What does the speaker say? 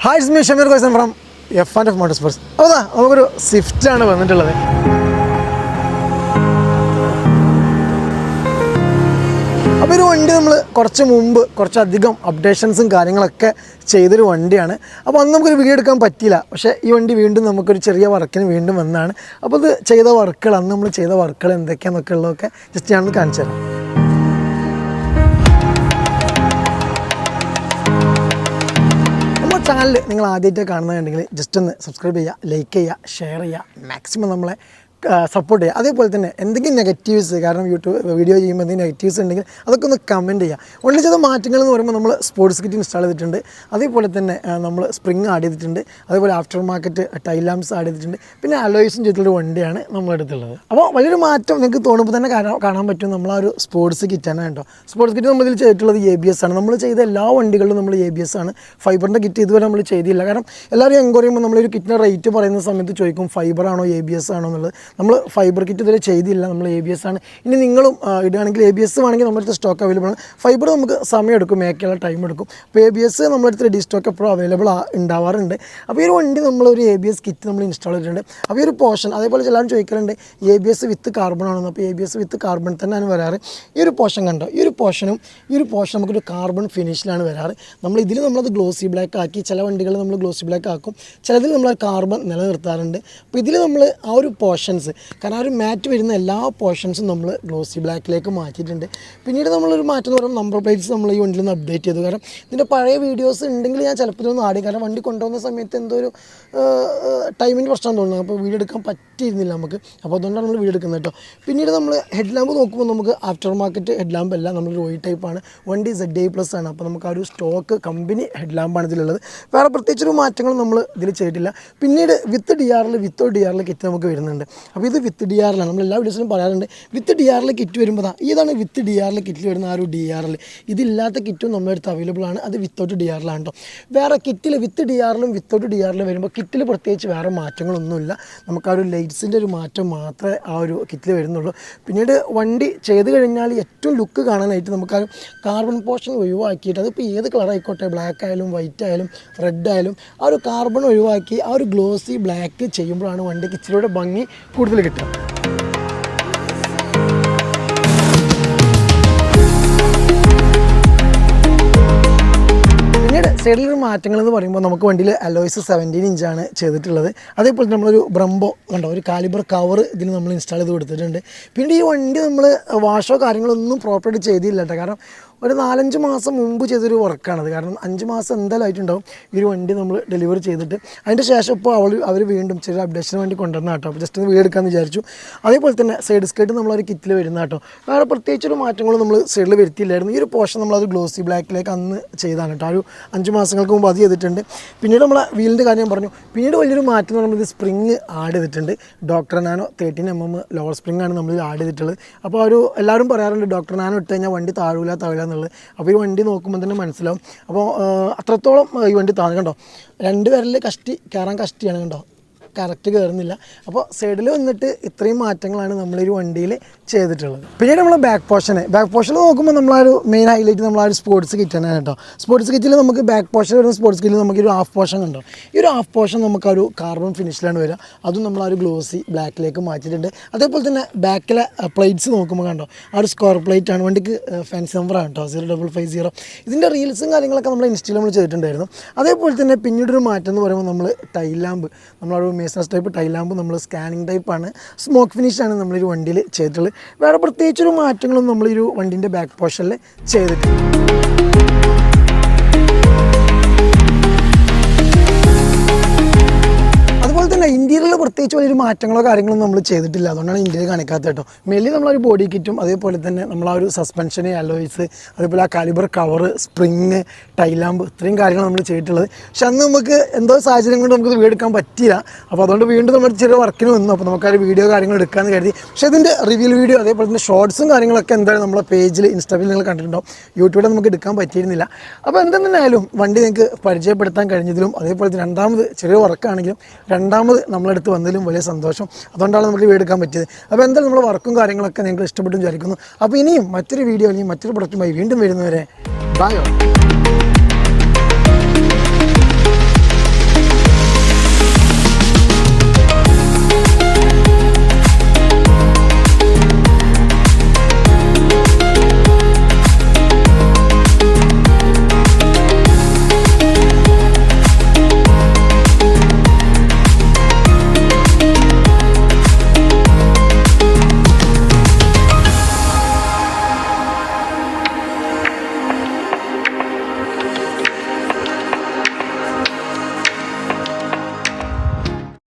Hi, it's me Shameer Khosan from F&F Motorsports. അപ്പോൾ നമുക്കൊരു സ്വിഫ്റ്റാണ് വന്നിട്ടുള്ളത്. അപ്പോൾ ഒരു വണ്ടി നമ്മൾ കുറച്ച് മുമ്പ് കുറച്ചധികം അപ്ഡേഷൻസും കാര്യങ്ങളൊക്കെ ചെയ്തൊരു വണ്ടിയാണ്. അപ്പോൾ അന്ന് നമുക്കൊരു വീഡിയോ എടുക്കാൻ പറ്റിയില്ല. പക്ഷേ ഈ വണ്ടി വീണ്ടും നമുക്കൊരു ചെറിയ വർക്കിന് വീണ്ടും വന്നതാണ്. അപ്പോൾ ഇത് ചെയ്ത വർക്കുകൾ, അന്ന് നമ്മൾ ചെയ്ത വർക്കുകൾ എന്തൊക്കെയാണെന്നൊക്കെ ഉള്ളതൊക്കെ ജസ്റ്റ് ഞാനൊന്ന് കാണിച്ചു തരാം. ചാനൽ നിങ്ങൾ ആദ്യമായിട്ട് കാണുന്നുണ്ടെങ്കിൽ ജസ്റ്റ് ഒന്ന് സബ്സ്ക്രൈബ് ചെയ്യുക, ലൈക്ക് ചെയ്യുക, ഷെയർ ചെയ്യുക, മാക്സിമം നമ്മളെ സപ്പോർട്ട് ചെയ്യുക. അതേപോലെ തന്നെ എന്തെങ്കിലും നെഗറ്റീവ്സ്, കാരണം യൂട്യൂബ് വീഡിയോ ചെയ്യുമ്പോൾ എന്തെങ്കിലും നെഗറ്റീവ്സ് ഉണ്ടെങ്കിൽ അതൊക്കെ ഒന്ന് കമൻറ്റ് ചെയ്യുക. ഉള്ളിൽ ചെയ്ത മാറ്റങ്ങൾ എന്ന് പറയുമ്പോൾ നമ്മൾ സ്പോർട്സ് കിറ്റ് ഇൻസ്റ്റാൾ ചെയ്തിട്ടുണ്ട്. അതേപോലെ തന്നെ നമ്മൾ സ്പ്രിങ് ആഡ് ചെയ്തിട്ടുണ്ട്. അതേപോലെ aftermarket tail lamps add ചെയ്തിട്ടുണ്ട്. പിന്നെ അലോയ്സും ചെയ്തിട്ടുള്ള വണ്ടിയാണ് നമ്മളെടുത്തുള്ളത്. അപ്പോൾ വലിയൊരു മാറ്റം നിങ്ങൾക്ക് തോന്നുമ്പോൾ തന്നെ കാണാൻ പറ്റും. നമ്മളാ ഒരു സ്പോർട്സ് കിറ്റാണ് കേട്ടോ. സ്പോർട്സ് കിറ്റ് നമ്മളിതിൽ ചെയ്തിട്ടുള്ളത് ABS ആണ്. നമ്മൾ ചെയ്ത എല്ലാ വണ്ടികളിലും നമ്മൾ ABS ആണ്. ഫൈബറിൻ്റെ കിറ്റ് ഇതുവരെ നമ്മൾ ചെയ്തില്ല. കാരണം എല്ലാവരും എൻക്വയറി ചെയ്യുമ്പോൾ നമ്മളൊരു കിറ്റിൻ്റെ റേറ്റ് പറയുന്ന സമയത്ത് ചോദിക്കും ഫൈബറാണോ ABS ആണോ എന്നുള്ളത്. നമ്മൾ ഫൈബർ കിറ്റ് ഇതുവരെ ചെയ്തില്ല, നമ്മൾ ABS ആണ്. ഇനി നിങ്ങളും ഇടുകയാണെങ്കിൽ ABS വേണമെങ്കിൽ നമ്മുടെ അടുത്ത് സ്റ്റോക്ക് അവൈലബിൾ ആണ്. ഫൈബർ നമുക്ക് സമയം എടുക്കും, മേക്കുള്ള ടൈം എടുക്കും. അപ്പോൾ ABS നമ്മുടെ അടുത്ത് റെഡി സ്റ്റോക്ക് എപ്പോഴും അവൈലബിൾ ഉണ്ടാവാറുണ്ട്. അപ്പോൾ ഈ ഒരു വണ്ടി നമ്മളൊരു ABS കിറ്റ് നമ്മൾ ഇൻസ്റ്റാൾ ചെയ്തിട്ടുണ്ട്. അപ്പോൾ ഈ ഒരു പോർഷൻ, അതേപോലെ എല്ലാവരും ചോദിക്കാറുണ്ട് ABS വിത്ത് കാർബൺ ആണെന്ന്. അപ്പോൾ ABS വിത്ത് കാർബൺ തന്നെയാണ് വരാറ്. ഈ ഒരു പോർഷൻ കണ്ടോ, ഈ ഒരു പോർഷൻ നമുക്കൊരു കാർബൺ ഫിനിഷിലാണ് വരാറ്. നമ്മളത് ഗ്ലോസി ബ്ലാക്ക് ആക്കി, ചില വണ്ടികൾ നമ്മൾ ഗ്ലോസി ബ്ലാക്ക് ആക്കും, ചിലതിൽ നമ്മൾ കാർബൺ നിലനിർത്താറുണ്ട്. അപ്പോൾ ഇതിൽ നമ്മൾ ആ ഒരു പോർഷൻസ്, കാരണം ആ ഒരു മാറ്റ് വരുന്ന എല്ലാ പോർഷൻസും നമ്മൾ ഗ്ലോസി ബ്ലാക്കിലേക്ക് മാറ്റിയിട്ടുണ്ട്. പിന്നീട് നമ്മളൊരു മാറ്റം എന്ന് പറയുമ്പോൾ നമ്പർ പ്ലേറ്റ്സ് നമ്മൾ ഈ വണ്ടിയിൽ നിന്ന് അപ്ഡേറ്റ് ചെയ്തു. കാരണം ഇതിൻ്റെ പഴയ വീഡിയോസ് ഉണ്ടെങ്കിൽ ഞാൻ ചിലപ്പോൾ ഇതൊന്നും ആടി, കാരണം വണ്ടി കൊണ്ടുപോകുന്ന സമയത്ത് എന്തോ ഒരു ടൈമിൻ്റെ പ്രശ്നം തോന്നുന്നത്. അപ്പോൾ വീഡിയോ എടുക്കാൻ പറ്റിയിരുന്നില്ല നമുക്ക്. അപ്പോൾ അതുകൊണ്ടാണ് നമ്മൾ വീഡിയോ എടുക്കുന്നത് കേട്ടോ. പിന്നീട് നമ്മൾ ഹെഡ് ലാമ്പ് നോക്കുമ്പോൾ നമുക്ക് ആഫ്റ്റർ മാർക്കറ്റ് ഹെഡ് ലാമ്പ് അല്ല, നമ്മൾ റോയി ടൈപ്പാണ്. വണ്ടി ZA+ ആണ്. അപ്പോൾ നമുക്ക് ആ ഒരു സ്റ്റോക്ക് കമ്പനി ഹെഡ് ലാമ്പാണ് ഇതിലുള്ളത്. വേറെ പ്രത്യേകിച്ചൊരു മാറ്റങ്ങളും നമ്മൾ ഇതിൽ ചെയ്തിട്ടില്ല. പിന്നീട് വിത്ത് DRL കിറ്റ് നമുക്ക് വരുന്നുണ്ട്. അപ്പോൾ ഇത് വിത്ത് DRL ആണ്. നമ്മൾ എല്ലാ വീഡിയോസിലും പറയാറുണ്ട് വിത്ത് DRL കിറ്റ് വരുമ്പോൾ ഇതാണ് വിത്ത് DRL കിറ്റിൽ വരുന്ന ആ ഒരു DRL. ഇതില്ലാത്ത കിറ്റും നമ്മുടെ അടുത്ത് അവൈലബിൾ ആണ്. അത് വിത്തൗട്ട് DRL ആണ് കേട്ടോ. വേറെ കിറ്റിൽ വിത്ത് DRLും വിത്തൗട്ട് DRL വരുമ്പോൾ കിറ്റിൽ പ്രത്യേകിച്ച് വേറെ മാറ്റങ്ങളൊന്നുമില്ല. നമുക്ക് ആ ഒരു ലൈറ്റ്സിൻ്റെ ഒരു മാറ്റം മാത്രമേ ആ ഒരു കിറ്റിൽ വരുന്നുള്ളൂ. പിന്നീട് വണ്ടി ചെയ്ത് കഴിഞ്ഞാൽ ഏറ്റവും ലുക്ക് കാണാനായിട്ട് നമുക്ക് ആ കാർബൺ പോർഷൻ ഒഴിവാക്കിയിട്ട്, അതിപ്പോൾ ഏത് കളർ ആയിക്കോട്ടെ, ബ്ലാക്ക് ആയാലും വൈറ്റ് ആയാലും റെഡ് ആയാലും, ആ ഒരു കാർബൺ ഒഴിവാക്കി ആ ഒരു ഗ്ലോസി ബ്ലാക്ക് ചെയ്യുമ്പോഴാണ് വണ്ടിക്ക് ഇച്ചിരിയുടെ ഭംഗി കൂടുതൽ കിട്ടുക. സൈഡിലൊരു മാറ്റങ്ങൾ എന്ന് പറയുമ്പോൾ നമുക്ക് വണ്ടിയിൽ അലോയ്സ് 17 ഇഞ്ചാണ് ചെയ്തിട്ടുള്ളത്. അതേപോലെ നമ്മളൊരു ബ്രംബോ കണ്ടോ, ഒരു കാലിബർ കവർ ഇതിന് നമ്മൾ ഇൻസ്റ്റാൾ ചെയ്ത് കൊടുത്തിട്ടുണ്ട്. പിന്നെ ഈ വണ്ടി നമ്മൾ വാഷോ കാര്യങ്ങളൊന്നും പ്രോപ്പറായിട്ട് ചെയ്തില്ല കേട്ടോ. കാരണം ഒരു 4-5 മാസം മുമ്പ് ചെയ്തൊരു വർക്കാണത്. കാരണം 5 മാസം എന്തായാലും ആയിട്ടുണ്ടാവും ഈ ഒരു വണ്ടി നമ്മൾ ഡെലിവറി ചെയ്തിട്ട്. അതിൻ്റെ ശേഷം ഇപ്പോൾ അവർ വീണ്ടും ചെറിയ അപ്ഡേഷന് വേണ്ടി കൊണ്ടുവന്ന കേട്ടോ. അപ്പോൾ ജസ്റ്റ് ഒന്ന് വീഡിയോ എടുക്കാമെന്ന് വിചാരിച്ചു. അതേപോലെ തന്നെ സൈഡ് സ്കേർട്ട് നമ്മളൊരു കിറ്റിൽ വരുന്ന കേട്ടോ. വേറെ പ്രത്യേകിച്ചൊരു മാറ്റങ്ങളും നമ്മൾ സൈഡിൽ വരുത്തിയില്ലായിരുന്നു. ഈ ഒരു പോർഷൻ നമ്മളത് ഗ്ലോസി ബ്ലാക്കിലേക്ക് അന്ന് ചെയ്താണ് കേട്ടോ. ഒരു 5 മാസങ്ങൾക്ക് മുമ്പ് അത് ചെയ്തിട്ടുണ്ട്. പിന്നീട് നമ്മളെ വീലിൻ്റെ കാര്യം ഞാൻ പറഞ്ഞു. പിന്നീട് വലിയൊരു മാറ്റം എന്ന് പറയുന്നത് സ്പ്രിങ് ആഡ് ചെയ്തിട്ടുണ്ട്. Doctor nano 13mm lower spring ആണ് നമ്മൾ ആഡ് ചെയ്തിട്ടുള്ളത്. അപ്പോൾ എല്ലാവരും പറയാറുണ്ട് ഡോക്ടർ നാനോ ഇട്ട് കഴിഞ്ഞാൽ വണ്ടി താഴൂല എന്നുള്ളത്. അപ്പോൾ ഈ വണ്ടി നോക്കുമ്പോൾ തന്നെ മനസ്സിലാവും. അപ്പോൾ അത്രത്തോളം ഈ വണ്ടി താഴെ കണ്ടോ, 2 വിരൽ കയറാൻ കഷ്ടിയാണ് കണ്ടോ, കറക്റ്റ് കയറുന്നില്ല. അപ്പോൾ സൈഡിൽ വന്നിട്ട് ഇത്രയും മാറ്റങ്ങളാണ് നമ്മളൊരു വണ്ടിയിൽ ചെയ്തിട്ടുള്ളത്. പിന്നീട് നമ്മൾ ബാക്ക് പോർഷനിൽ നോക്കുമ്പോൾ നമ്മളൊരു മെയിൻ ഹൈലൈറ്റ് നമ്മൾ ആ ഒരു സ്പോർട്സ് കിറ്റ് തന്നെയാണ് കേട്ടോ. സ്പോർട്സ് കിറ്റിൽ നമുക്ക് ബാക്ക് പോർഷൻ വരുന്ന സ്പോർട്സ് കിറ്റിൽ നമുക്കൊരു ഹാഫ് പോർഷൻ കണ്ടോ. ഈ ഒരു ഹാഫ് പോർഷൻ നമുക്കൊരു കാർബൺ ഫിനിഷിലാണ് വരിക. അതും നമ്മൾ ആ ഒരു ഗ്ലോസി ബ്ലാക്കിലേക്ക് മാറ്റിയിട്ടുണ്ട്. അതേപോലെ തന്നെ ബാക്കിലെ പ്ലേറ്റ്സ് നോക്കുമ്പോൾ കണ്ടോ, ആ ഒരു സ്ക്വയർ പ്ലേറ്റ് ആണ്. വണ്ടിക്ക് ഫാൻസി നമ്പറാണ് കേട്ടോ, 0550. ഇതിൻ്റെ റീൽസും കാര്യങ്ങളൊക്കെ നമ്മൾ ഇൻസ്റ്റയിൽ നമ്മൾ ചെയ്തിട്ടുണ്ടായിരുന്നു. അതേപോലെ തന്നെ പിന്നീടൊരു മാറ്റം എന്ന് പറയുമ്പോൾ നമ്മൾ ടൈൽ ലാമ്പ്, നമ്മളൊരു മേസൺസ് ടൈപ്പ് ടൈൽ ലാമ്പ് നമ്മൾ സ്കാനിങ് ടൈപ്പാണ്, സ്മോക്ക് ഫിനിഷാണ് നമ്മളൊരു വണ്ടിയിൽ ചെയ്തിട്ടുള്ളത്. വേറെ പ്രത്യേകിച്ചൊരു മാറ്റങ്ങളും നമ്മളൊരു വണ്ടീൻ്റെ ബാക്ക് പോർഷനിൽ ചെയ്തിട്ടുണ്ട്. ഇന്ത്യയിലുള്ള പ്രത്യേകിച്ച് വലിയൊരു മാറ്റങ്ങളോ കാര്യങ്ങളോ നമ്മൾ ചെയ്തിട്ടില്ല. അതുകൊണ്ടാണ് ഇന്ത്യയിൽ കാണിക്കാത്തത് കേട്ടോ. മെയിൻലി നമ്മളൊരു ബോഡി കിറ്റും അതേപോലെ തന്നെ നമ്മളാ ഒരു സസ്പെൻഷന്, അലോയ്സ്, അതേപോലെ ആ കാലിബർ കവർ, സ്പ്രിങ്, ടൈലാമ്പ്, ഇത്രയും കാര്യങ്ങൾ നമ്മൾ ചെയ്തിട്ടുള്ളത്. പക്ഷെ അന്ന് നമുക്ക് എന്തോ സാഹചര്യം കൊണ്ട് നമുക്ക് വീഡിയോ എടുക്കാൻ പറ്റില്ല. അപ്പോൾ അതുകൊണ്ട് വീണ്ടും നമ്മൾ ചെറിയ വർക്കിന് വന്നു. അപ്പോൾ നമുക്കൊരു വീഡിയോ കാര്യങ്ങൾ എടുക്കാമെന്ന് കരുതി. പക്ഷേ ഇതിൻ്റെ റിവ്യൂ വീഡിയോ അതേപോലെ തന്നെ ഷോർട്സും കാര്യങ്ങളൊക്കെ എന്തായാലും നമ്മളെ പേജിൽ ഇൻസ്റ്റാഗ്രാമിൽ നിങ്ങൾ കണ്ടിട്ടുണ്ടാവും. യൂട്യൂബിൽ നമുക്ക് എടുക്കാൻ പറ്റിയിരുന്നില്ല. അപ്പോൾ എന്തെന്നായാലും വണ്ടി നിങ്ങൾക്ക് പരിചയപ്പെടുത്താൻ കഴിഞ്ഞതിലും അതേപോലെ തന്നെ രണ്ടാമത് ചെറിയ വർക്കാണെങ്കിലും രണ്ടാമത് നമ്മളെടുത്ത് വന്നതിലും വലിയ സന്തോഷം. അതുകൊണ്ടാണ് നമുക്ക് വീഡിയോ എടുക്കാൻ പറ്റിയത്. അപ്പോൾ എന്തായാലും നമ്മുടെ വർക്കും കാര്യങ്ങളൊക്കെ നിങ്ങൾക്ക് ഇഷ്ടപ്പെട്ടു വിചാരിക്കുന്നു. അപ്പോൾ ഇനിയും മറ്റൊരു വീഡിയോ അല്ലെങ്കിൽ മറ്റൊരു പ്രൊഡക്റ്റുമായി വീണ്ടും വരുന്നവരെ ബൈ.